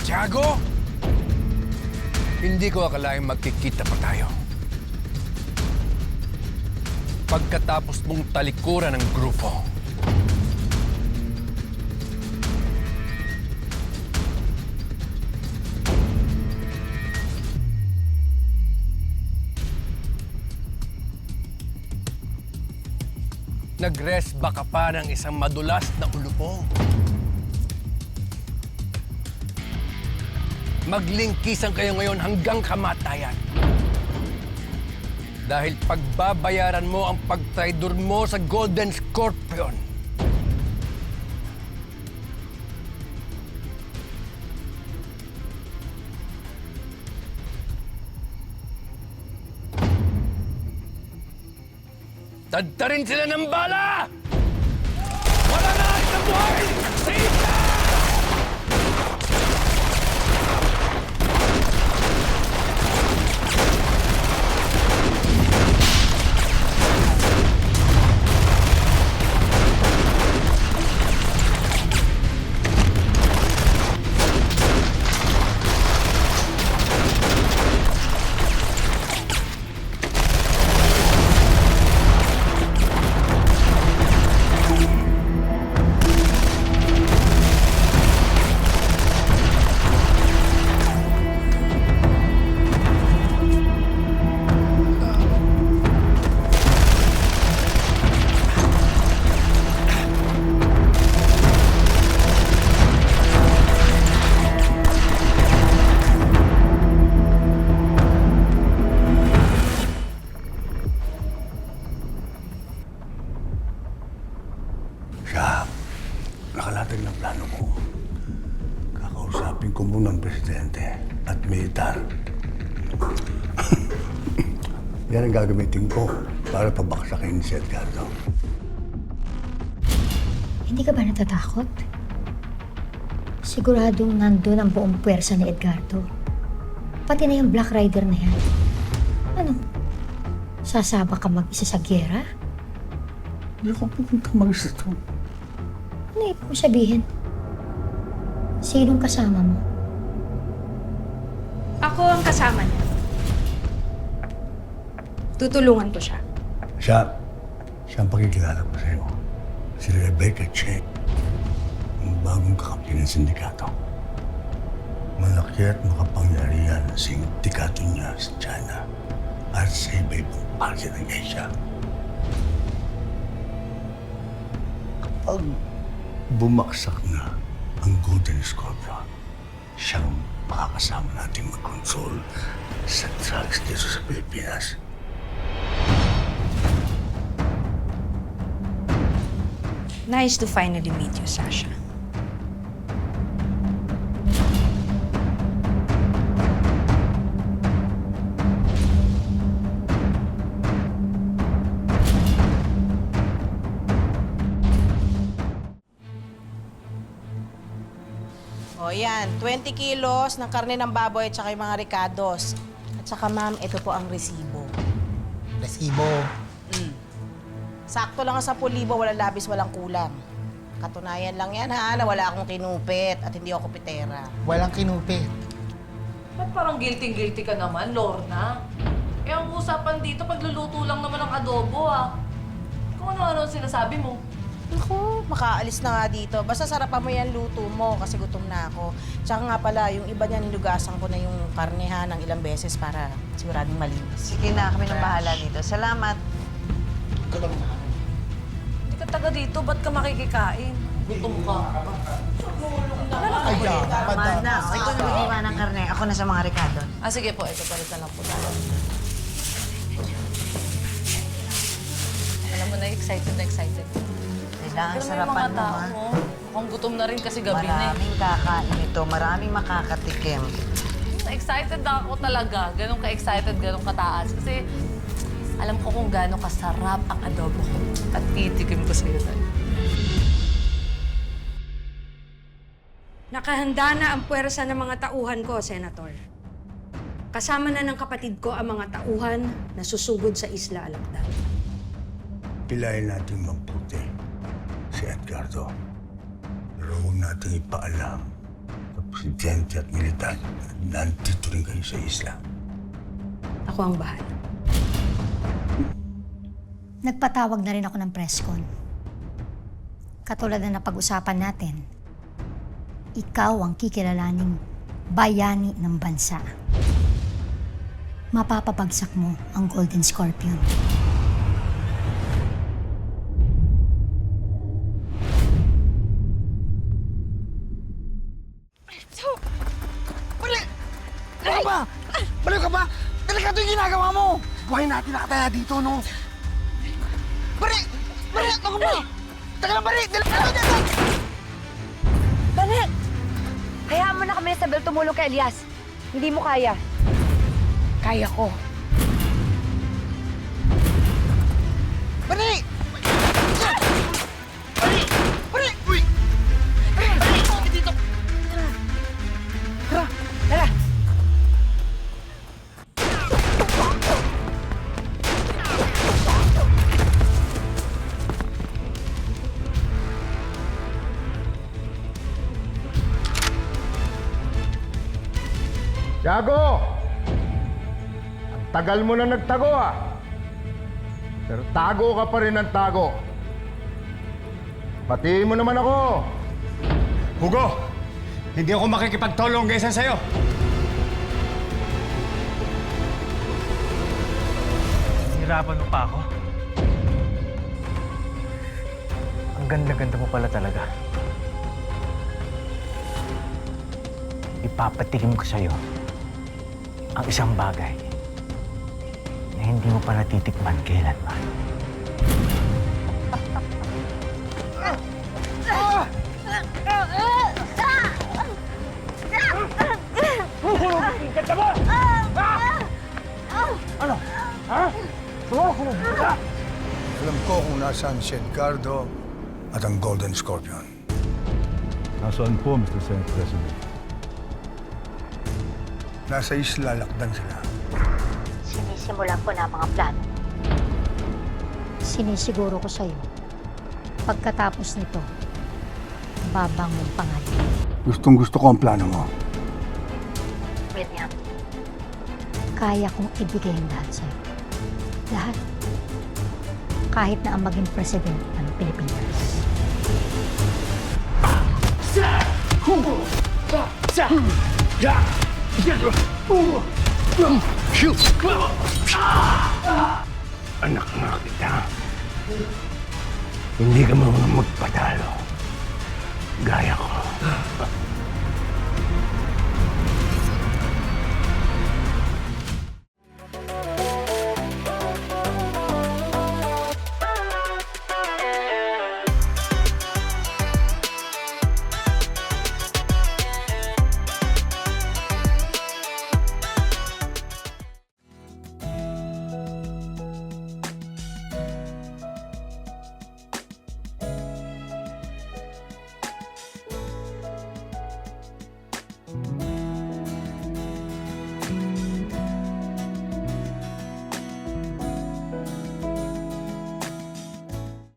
Tiago, hindi ko akalaing magkikita pa tayo. Pagkatapos mong talikuran ng grupo. Nag-resba ka pa ng isang madulas na ulupong. Maglingkisan kayo ngayon hanggang kamatayan. Dahil pagbabayaran mo ang pagtraidor mo sa Golden Scorpion. Tadtarin sila ng bala! Wala na sa buhay! Sita! Nakalatag ng plano ko. Kakausapin ko muna ang presidente at militar. Yan ang gagamitin ko para pabaksakin si Edgardo. Hindi ka ba natatakot? Siguradong nandun ang buong puwersa ni Edgardo. Pati na yung Black Rider na yan. Ano? Sasaba ka mag-isa sa gyera? Hindi ako pupunta mag-isa to. Ano ibig mo sabihin? Sinong kasama mo? Ako ang kasama niya. Tutulungan ko siya. Siya ang pakikilala ko sa'yo. Si Rebecca Che, ang bagong kakampi ng sindikato. Malaki at makapangyarihan ang sindikato niya sa China at sa iba-ibang parte ng Asia. Kapag bumaksak na ang Golden Scorpion, siyang makakasama nating mag-control sa drugs dito sa Pilipinas. Nice to finally meet you, Sasha. O yan, 20 kilos ng karne ng baboy at saka yung mga ricados. At saka ma'am, ito po ang resibo. Resibo. Sakto lang ang 10,000, walang labis, walang kulang. Katunayan lang yan ha, na wala akong kinupit at hindi ako pitera. Walang kinupit. Ba't parang guilty-guilty ka naman, Lorna? Eh, ang usapan dito, pagluluto lang naman ng adobo, ah. Kung ano-ano ang sinasabi mo. Naku, makaalis na nga dito. Basta sarapan mo yan luto mo kasi gutom na ako. Tsaka nga pala, yung iba niyan, nilugasan ko na yung karne ha ng ilang beses para siguradong malinis. Sige na, kami nang bahala dito. Salamat. Hindi ka taga dito, ba't ka makikikain? Gutom ka. Ayan, Mahal na. Ikaw na mag-iwa ng karne. Ako na sa mga Ricardo. Ah, sige po, ito palit na lang po tayo. Alam mo na, excited na excited. Kailangan Pero may sarapan mga mo, tao ha? mo. Mukhang gutom na rin kasi gabi na eh. Maraming kakain ito. Maraming makakatikim. Excited na ako talaga. Ganun ka-excited, ganun kataas. Kasi alam ko kung gaano kasarap ang adobo ko. At titikim ko sa'yo tayo. Nakahanda na ang puwersa ng mga tauhan ko, Senator. Kasama na ng kapatid ko ang mga tauhan na susugod sa Isla Alacdan. Pilayin natin mabuti si Edgardo. Pero huwag natin ipaalam sa presidente at militar, nandito rin kayo sa isla. Ako ang bahala. Nagpatawag na rin ako ng press con. Katulad na napag-usapan natin, ikaw ang kikilalaning bayani ng bansa. Mapapabagsak mo ang Golden Scorpion. Ano ba? Baliw ka ba? Delikado yung ginagawa mo! Buhay natin nakataya dito, no? Bari! Bari! Ako ba? Taga lang, Bari! Delikado dito! Banet! Hayaan mo na kami sa Bel tumulong kay Elias. Hindi mo kaya. Kaya ko. Bari! Bari! Bari! Uy! Bari! Bari! Dito! Tara! Tara! Tiago! Ang tagal mo na nagtago ah. Pero tago ka pa rin ng tago. Patiin mo naman ako. Hugo! Hindi ako makikipagtulong kaysa sa'yo. Hirapan mo pa ako? Ang ganda-ganda mo pala talaga. Ipapatikim ko sa'yo ang isang bagay na hindi mo pa natitikman kailanman. Alam ko kung nasaan si Edgardo at ang Golden Scorpion. Nasaan po, Mr. Senate President? Nasa isla, lakdan sila. Sinisimulan ko na ang mga plano. Sinisiguro ko sa'yo, pagkatapos nito, babangon pangalan. Gustong-gusto ko ang plano mo. William, kaya kong ibigay ang lahat sa'yo. Lahat. Kahit na ang maging presidente ng Pilipinas. Anak nga kita. Hindi ka marunong magpatalo. Gaya ko.